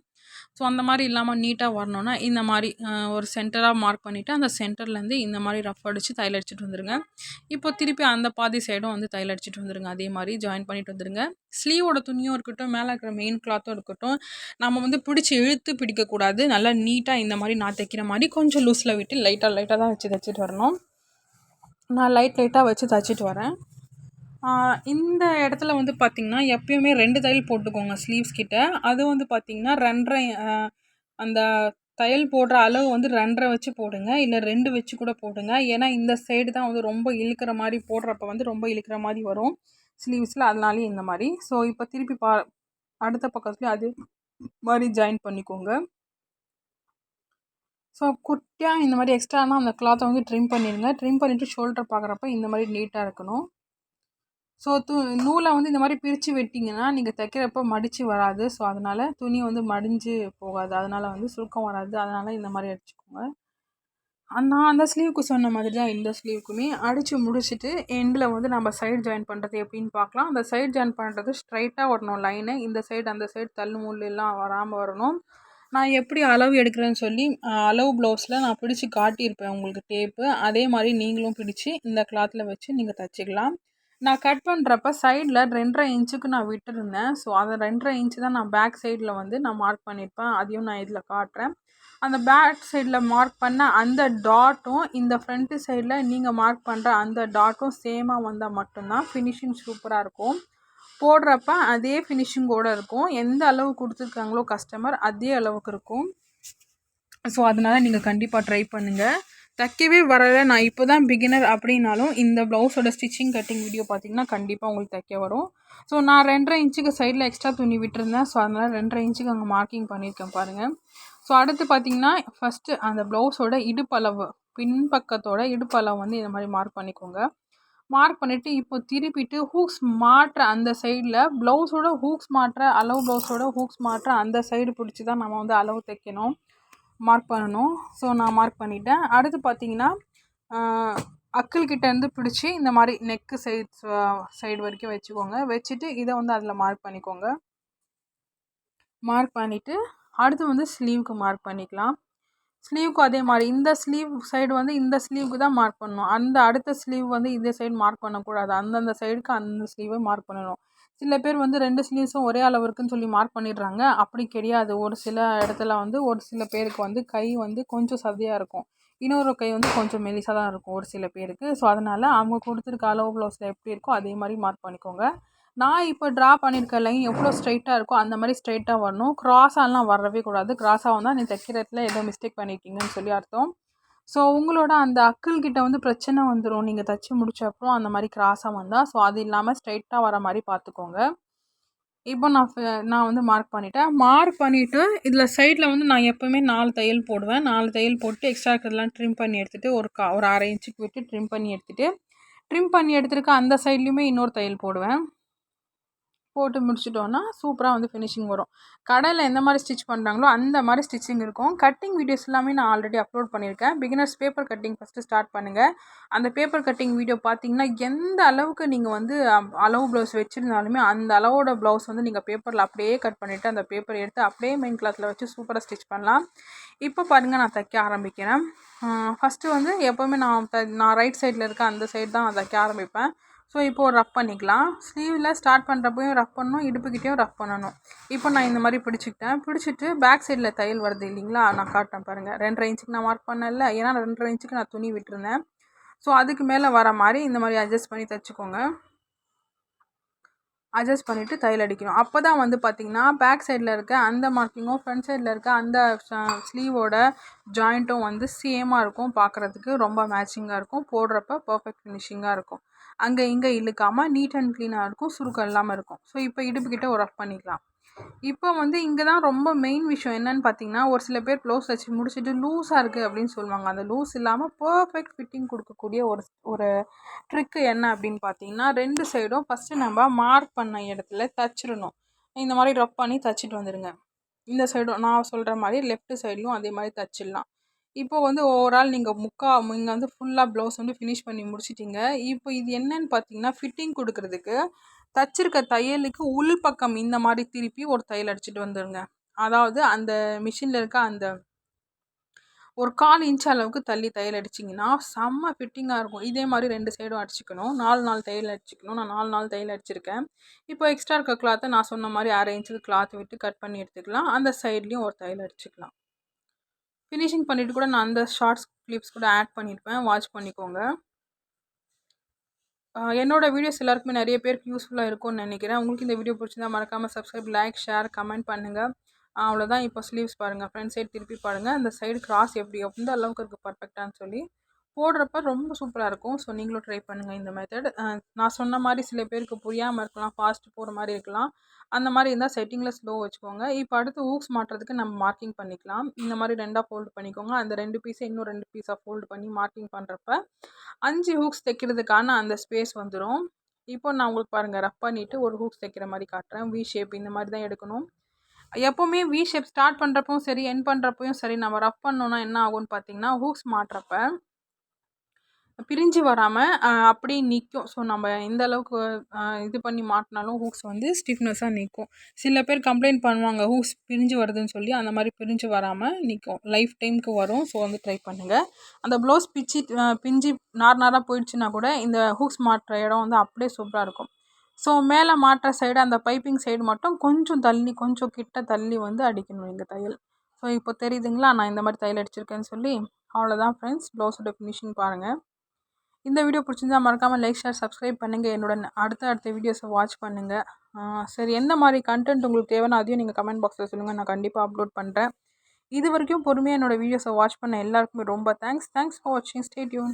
ஸோ அந்த மாரி இல்லாமல் நீட்டாக வரணும்னா, இந்த மாரி ஒரு சென்டராக மார்க் பண்ணிவிட்டு, அந்த சென்டர்லேருந்து இந்த மாரி ரஃப் அடித்து தையல் அடிச்சுட்டு வந்துருங்க. இப்போ திருப்பி அந்த பாதி சைடும் வந்து தையல் அடிச்சுட்டு வந்துருங்க. அதே மாரி ஜாயின் பண்ணிட்டு வந்துருங்க. ஸ்லீவோட துணியும் இருக்கட்டும், மேலே இருக்கிற மெயின் கிளாத்தும் இருக்கட்டும், நம்ம வந்து பிடிச்சி இழுத்து பிடிக்கக்கூடாது. நல்லா நீட்டாக இந்த மாரி நான் தைக்கிற மாரி கொஞ்சம் லூஸில் விட்டு லைட்டாக தான் வச்சு தைச்சிட்டு வரணும். நான் லைட்டாக வச்சு தைச்சிட்டு வரேன். இந்த இடத்துல வந்து பார்த்திங்கன்னா, எப்பயுமே 2 தையல் போட்டுக்கோங்க ஸ்லீவ்ஸ் கிட்ட. அது வந்து பார்த்திங்கன்னா 2 1/2 அந்த தையல் போடுற அளவு வந்து 2 1/2 வச்சு போடுங்க. இல்ல 2 வச்சு கூட போடுங்க. ஏன்னா இந்த சைடு தான் வந்து ரொம்ப இழுக்கிற மாரி போடுறப்ப வந்து ரொம்ப இழுக்கிற மாரி வரும் ஸ்லீவ்ஸில். அதனாலேயே இந்த மாரி. ஸோ இப்போ திருப்பி அடுத்த பக்கத்துலேயும் அதே மாரி ஜாயின் பண்ணிக்கோங்க. ஸோ குட்டியா இந்த மாரி எக்ஸ்ட்ரானா அந்த கிளாத்தை வந்து ட்ரிம் பண்ணிடுங்க. ட்ரிம் பண்ணிவிட்டு ஷோல்டர் பார்க்குறப்ப இந்த மாரி நீட்டாக இருக்கணும். ஸோ நூலை வந்து இந்த மாதிரி பிரித்து வெட்டிங்கன்னா நீங்கள் தைக்கிறப்ப மடித்து வராது. ஸோ அதனால் துணி வந்து மடிஞ்சு போகாது. அதனால் வந்து சுருக்கம் வராது. அதனால் இந்த மாதிரி அடிச்சுக்கோங்க. நான் அந்த ஸ்லீவுக்கு சொன்ன மாதிரி தான் இந்த ஸ்லீவுக்குமே அடித்து முடிச்சுட்டு எண்டில் வந்து நம்ம சைடு ஜாயின் பண்ணுறது எப்படின்னு பார்க்கலாம். அந்த சைடு ஜாயின் பண்ணுறது ஸ்ட்ரைட்டாக வரணும் லைனு. இந்த சைடு அந்த சைடு தள்ளு முள்ளு எல்லாம் வராமல் வரணும். நான் எப்படி அளவு எடுக்கிறேன்னு சொல்லி அளவு ப்ளவுஸில் நான் பிடிச்சி காட்டியிருப்பேன் உங்களுக்கு டேப்பு. அதே மாதிரி நீங்களும் பிடிச்சி இந்த கிளாத்தில் வச்சு நீங்கள் தைச்சிக்கலாம். நான் கட் பண்ணுறப்ப சைடில் 2 1/2 இன்ச்சுக்கு நான் விட்டுருந்தேன். ஸோ அதை 2 1/2 இன்ச்சு தான் நான் பேக் சைடில் வந்து நான் மார்க் பண்ணியிருப்பேன். அதையும் நான் இதில் காட்டுறேன். அந்த பேக் சைடில் மார்க் பண்ண அந்த டாட்டும் இந்த ஃப்ரண்ட்டு சைடில் நீங்கள் மார்க் பண்ணுற அந்த டாட்டும் சேமாக வந்தால் மட்டும்தான் ஃபினிஷிங் சூப்பராக இருக்கும். போடுறப்ப அதே ஃபினிஷிங்கோடு இருக்கும். எந்த அளவு கொடுத்துருக்காங்களோ கஸ்டமர் அதே அளவுக்கு இருக்கும். ஸோ அதனால் நீங்கள் கண்டிப்பாக ட்ரை பண்ணுங்கள். தைக்கவே வரலை, நான் இப்போ தான் பிகினர் அப்படின்னாலும் இந்த ப்ளவுஸோட ஸ்டிச்சிங் கட்டிங் வீடியோ பார்த்தீங்கன்னா கண்டிப்பாக உங்களுக்கு தைக்க வரும். ஸோ நான் 2 1/2 இன்ச்சுக்கு சைடில் எக்ஸ்ட்ரா துணி விட்டுருந்தேன். ஸோ அதனால் 2 1/2 இன்ச்சுக்கு அங்கே மார்க்கிங் பண்ணியிருக்கேன் பாருங்கள். ஸோ அடுத்து பார்த்தீங்கன்னா ஃபஸ்ட்டு அந்த ப்ளவுஸோட இடுப்பளவு, பின்பக்கத்தோட இடுப்பளவு வந்து இந்த மாதிரி மார்க் பண்ணிக்கோங்க. மார்க் பண்ணிவிட்டு இப்போ திருப்பிட்டு ஹூக்ஸ் மாட்டுற அந்த சைடில் ப்ளவுஸோட ஹூக்ஸ் மாட்டுற அளவு ப்ளவுஸோட ஹூக்ஸ் மாட்டுற அந்த சைடு பிடிச்சி தான் நம்ம வந்து அளவு தைக்கணும், மார்க் பண்ணணும். ஸோ நான் மார்க் பண்ணிட்டேன். அடுத்து பார்த்தீங்கன்னா அக்கிள் கிட்டேருந்து பிடிச்சி இந்த மாதிரி நெக்கு சைடு வரைக்கும் வச்சுக்கோங்க. வச்சுட்டு இதை வந்து அதில் மார்க் பண்ணிக்கோங்க. மார்க் பண்ணிவிட்டு அடுத்து வந்து ஸ்லீவுக்கு மார்க் பண்ணிக்கலாம். ஸ்லீவுக்கும் அதே மாதிரி இந்த ஸ்லீவ் சைடு வந்து இந்த ஸ்லீவுக்கு தான் மார்க் பண்ணணும். அந்த அடுத்த ஸ்லீவ் வந்து இந்த சைடு மார்க் பண்ணக்கூடாது. அந்தந்த சைடுக்கு அந்த ஸ்லீவை மார்க் பண்ணணும். சில பேர் வந்து 2 ஸ்லீவ்ஸும் ஒரே அளவு இருக்குன்னு சொல்லி மார்க் பண்ணிடுறாங்க. அப்படி கிடையாது. ஒரு சில இடத்துல வந்து ஒரு சில பேருக்கு வந்து கை வந்து கொஞ்சம் சதையாக இருக்கும். இன்னொரு கை வந்து கொஞ்சம் மெலிசாக தான் இருக்கும் ஒரு சில பேருக்கு. ஸோ அதனால் அவங்க கொடுத்துருக்க அளவு ப்ளவுஸில் எப்படி இருக்கோ அதே மாதிரி மார்க் பண்ணிக்கோங்க. நான் இப்போ ட்ரா பண்ணியிருக்க லைன் எவ்வளோ ஸ்ட்ரைட்டாக இருக்கோ அந்த மாதிரி ஸ்ட்ரைட்டாக வரணும். க்ராஸாலாம் வரவே கூடாது. க்ராஸாக வந்தால் நீ தைக்கிற இடத்துல ஏதோ மிஸ்டேக் பண்ணியிருக்கீங்கன்னு சொல்லி அர்த்தம். ஸோ உங்களோட அந்த அக்கிள் கிட்ட வந்து பிரச்சனை வந்துடும் நீங்கள் தைச்சி முடிச்ச அப்புறம் அந்த மாதிரி க்ராஸாக வந்தால். ஸோ அது இல்லாமல் ஸ்ட்ரைட்டாக வர மாதிரி பார்த்துக்கோங்க. இப்போ நான் வந்து மார்க் பண்ணிட்டேன். மார்க் பண்ணிவிட்டு இதில் சைடில் வந்து நான் எப்போவுமே 4 தையல் போடுவேன். 4 தையல் போட்டு எக்ஸ்ட்ரா இருக்கிறதெல்லாம் ட்ரிம் பண்ணி எடுத்துகிட்டு ஒரு 1/2 இன்ச்சுக்கு விட்டு ட்ரிம் பண்ணி எடுத்துகிட்டு அந்த சைட்லேயுமே இன்னொரு தையல் போடுவேன். போட்டு முடிச்சிட்டோன்னா சூப்பராக வந்து ஃபினிஷிங் வரும். கடையில் எந்த மாதிரி ஸ்டிச் பண்ணுறாங்களோ அந்த மாதிரி ஸ்டிச்சிங் இருக்கும். கட்டிங் வீடியோஸ் எல்லாமே நான் ஆல்ரெடி அப்லோட் பண்ணியிருக்கேன். Beginners paper cutting first start பண்ணுங்கள். அந்த பேப்பர் கட்டிங் வீடியோ பார்த்தீங்கன்னா எந்த அளவுக்கு நீங்கள் வந்து அளவு ப்ளவுஸ் வச்சுருந்தாலுமே அந்த அளவோட ப்ளவுஸ் வந்து நீங்கள் பேப்பரில் அப்படியே கட் பண்ணிவிட்டு அந்த பேப்பர் எடுத்து அப்படியே மெயின் கிளாத்தில் வச்சு சூப்பராக ஸ்டிச் பண்ணலாம். இப்போ பாருங்கள் நான் தைக்க ஆரம்பிக்கிறேன். ஃபஸ்ட்டு வந்து எப்போவுமே நான் ரைட் சைடில் இருக்க அந்த சைடு தான் நான் தைக்க ஆரம்பிப்பேன். ஸோ இப்போது ரஃப் பண்ணிக்கலாம். ஸ்லீவில் ஸ்டார்ட் பண்ணுறப்பையும் ரஃப் பண்ணணும், இடுப்புக்கிட்டேயும் ரஃப் பண்ணணும். இப்போ நான் இந்த மாதிரி பிடிச்சிட்டு பேக் சைடில் தையல் வருது இல்லைங்களா, நான் காட்டுறேன் பாருங்கள். 2.5 இன்ச்சுக்கு நான் மார்க் பண்ணல, ஏன்னா 2.5 இன்ச்சுக்கு நான் துணி விட்டுருந்தேன். ஸோ அதுக்கு மேலே வர மாதிரி இந்த மாதிரி அட்ஜஸ்ட் பண்ணி தைச்சிக்கோங்க. அட்ஜஸ்ட் பண்ணிவிட்டு தையல் அடிக்கணும். அப்போ தான் வந்து பார்த்திங்கன்னா பேக் சைடில் இருக்க அந்த மார்க்கிங்கும் ஃப்ரண்ட் சைடில் இருக்க அந்த ஸ்லீவோட ஜாயிண்ட்டும் வந்து சேமாக இருக்கும். பார்க்குறதுக்கு ரொம்ப மேட்சிங்காக இருக்கும். போடுறப்ப பர்ஃபெக்ட் ஃபினிஷிங்காக இருக்கும். அங்கே இங்கே இழுக்காமல் நீட் அண்ட் க்ளீனாக இருக்கும். சுருக்கம் இல்லாமல் இருக்கும். ஸோ இப்போ இடுப்புக்கிட்ட ஒரு ரஃப் பண்ணிக்கலாம். இப்போ வந்து இங்கே தான் ரொம்ப மெயின் விஷயம் என்னென்னு பார்த்தீங்கன்னா, ஒரு சில பேர் ப்ளவுஸ் வச்சு முடிச்சுட்டு லூஸாக இருக்குது அப்படின்னு சொல்லுவாங்க. அந்த லூஸ் இல்லாமல் பர்ஃபெக்ட் ஃபிட்டிங் கொடுக்கக்கூடிய ஒரு ட்ரிக்கு என்ன அப்படின்னு பார்த்தீங்கன்னா, 2 சைடும் ஃபஸ்ட்டு நம்ம மார்க் பண்ண இடத்துல தச்சிடணும். இந்த மாதிரி ரப் பண்ணி தச்சிட்டு வந்துடுங்க. இந்த சைடும் நான் சொல்கிற மாதிரி லெஃப்ட் சைட்லையும் அதே மாதிரி தச்சிடலாம். இப்போ வந்து ஓவரால் நீங்கள் இங்கே வந்து ஃபுல்லாக ப்ளவுஸ் வந்து ஃபினிஷ் பண்ணி முடிச்சிட்டிங்க. இப்போ இது என்னன்னு பார்த்தீங்கன்னா, ஃபிட்டிங் கொடுக்குறதுக்கு தச்சிருக்க தையலுக்கு உள் பக்கம் இந்த மாதிரி திருப்பி ஒரு தையல் அடிச்சுட்டு வந்துடுங்க. அதாவது அந்த மிஷினில் இருக்க அந்த ஒரு 1/4 இன்ச் அளவுக்கு தள்ளி தையல் அடிச்சிங்கன்னா செம்ம ஃபிட்டிங்காக இருக்கும். இதே மாதிரி 2 சைடும் அடிச்சுக்கணும். 4 தையல் அடிச்சுக்கணும். நான் 4 தையல் அடிச்சிருக்கேன். இப்போ எக்ஸ்ட்ரா இருக்க கிளாத்தை நான் சொன்ன மாதிரி 1/2 இன்ச்சுக்கு கிளாத் விட்டு கட் பண்ணி எடுத்துக்கலாம். அந்த சைட்லேயும் ஒரு தையல் அடிச்சுக்கலாம். ஃபினிஷிங் பண்ணிவிட்டு கூட நான் அந்த ஷார்ட்ஸ் கிளிப்ஸ் கூட ஆட் பண்ணியிருப்பேன். வாட்ச் பண்ணிக்கோங்க. என்னோடய வீடியோஸ் எல்லாருக்குமே நிறைய பேருக்கு யூஸ்ஃபுல்லாக இருக்கும்னு நினைக்கிறேன். உங்களுக்கு இந்த வீடியோ பிடிச்சிருந்தா மறக்காமல் சப்ஸ்கிரைப், லைக், ஷேர், கமெண்ட் பண்ணுங்கள். அவ்வளோதான். இப்போ ஸ்லீவ்ஸ் பாருங்கள். ஃப்ரண்ட் சைடு திருப்பி பாருங்கள். அந்த சைடு கிராஸ் எப்படி எந்த அளவுக்கு இருக்குது பர்ஃபெக்டானு சொல்லி போடுறப்ப ரொம்ப சூப்பராக இருக்கும். ஸோ நீங்களும் ட்ரை பண்ணுங்கள் இந்த மெத்தட். நான் சொன்ன மாதிரி சில பேருக்கு புரியாமல் இருக்கலாம், ஃபாஸ்ட் போகிற மாதிரி இருக்கலாம். அந்த மாதிரி இருந்தால் செட்டிங்கில் ஸ்லோ வச்சுக்கோங்க. இப்போ அடுத்து ஹூக்ஸ் மாட்டுறதுக்கு நம்ம மார்க்கிங் பண்ணிக்கலாம். இந்த மாதிரி 2ஆக ஃபோல்டு பண்ணிக்கோங்க. அந்த 2 பீஸை இன்னும் 2 பீஸாக ஃபோல்டு பண்ணி மார்க்கிங் பண்ணுறப்ப 5 ஹூக்ஸ் தைக்கிறதுக்கான அந்த ஸ்பேஸ் வந்துடும். இப்போ நான் உங்களுக்கு பாருங்கள் ரஃப் பண்ணிவிட்டு ஒரு ஹூக்ஸ் தைக்கிற மாதிரி காட்டுறேன். வி ஷேப் இந்த மாதிரி தான் எடுக்கணும். எப்போவுமே வி ஷேப் ஸ்டார்ட் பண்ணுறப்பவும் சரி, எண்ட் பண்ணுறப்பையும் சரி, நம்ம ரஃப் பண்ணோன்னா என்ன ஆகும்னு பார்த்தீங்கன்னா, ஹூக்ஸ் மாட்டுறப்ப பிரிஞ்சு வராமல் அப்படியே நிற்கும். ஸோ நம்ம எந்த அளவுக்கு இது பண்ணி மாட்டினாலும் ஹூக்ஸ் வந்து ஸ்டிஃப்னஸாக நிற்கும். சில பேர் கம்ப்ளைண்ட் பண்ணுவாங்க ஹூக்ஸ் பிரிஞ்சு வருதுன்னு சொல்லி. அந்த மாதிரி பிரிஞ்சு வராமல் நிற்கும். லைஃப் டைமுக்கு வரும். ஸோ வந்து ட்ரை பண்ணுங்கள். அந்த ப்ளவுஸ் பிஞ்சு நாராக போயிடுச்சுன்னா கூட இந்த ஹூக்ஸ் மாட்டுற இடம் வந்து அப்படியே சூப்பராக இருக்கும். ஸோ மேலே மாட்டுற சைடு அந்த பைப்பிங் சைடு மட்டும் கொஞ்சம் கிட்ட தள்ளி வந்து அடிக்கணும் இந்த தையல். ஸோ இப்போ தெரியுதுங்களா நான் இந்த மாதிரி தையல் அடிச்சிருக்கேன்னு சொல்லி. அவ்வளோதான் ஃப்ரெண்ட்ஸ். ப்ளவுஸோட ஃபினிஷிங் பாருங்கள். இந்த வீடியோ பிடிச்சிருந்தா மறக்காமல் லைக், ஷேர், சப்ஸ்கிரைப் பண்ணுங்கள். என்னோட அடுத்த வீடியோஸை வாட்ச் பண்ணுங்கள். சரி, எந்த மாதிரி கண்டென்ட் உங்களுக்கு தேவைன்னா அதையும் நீங்கள் கமெண்ட் பாக்ஸில் சொல்லுங்கள். நான் கண்டிப்பாக அப்லோட் பண்ணுறேன். இது வரைக்கும் பொறுமையாக என்னோடய வீடியோஸை வாட்ச் பண்ண எல்லாருக்குமே ரொம்ப தேங்க்ஸ் ஃபார் வாட்சிங். Stay tune.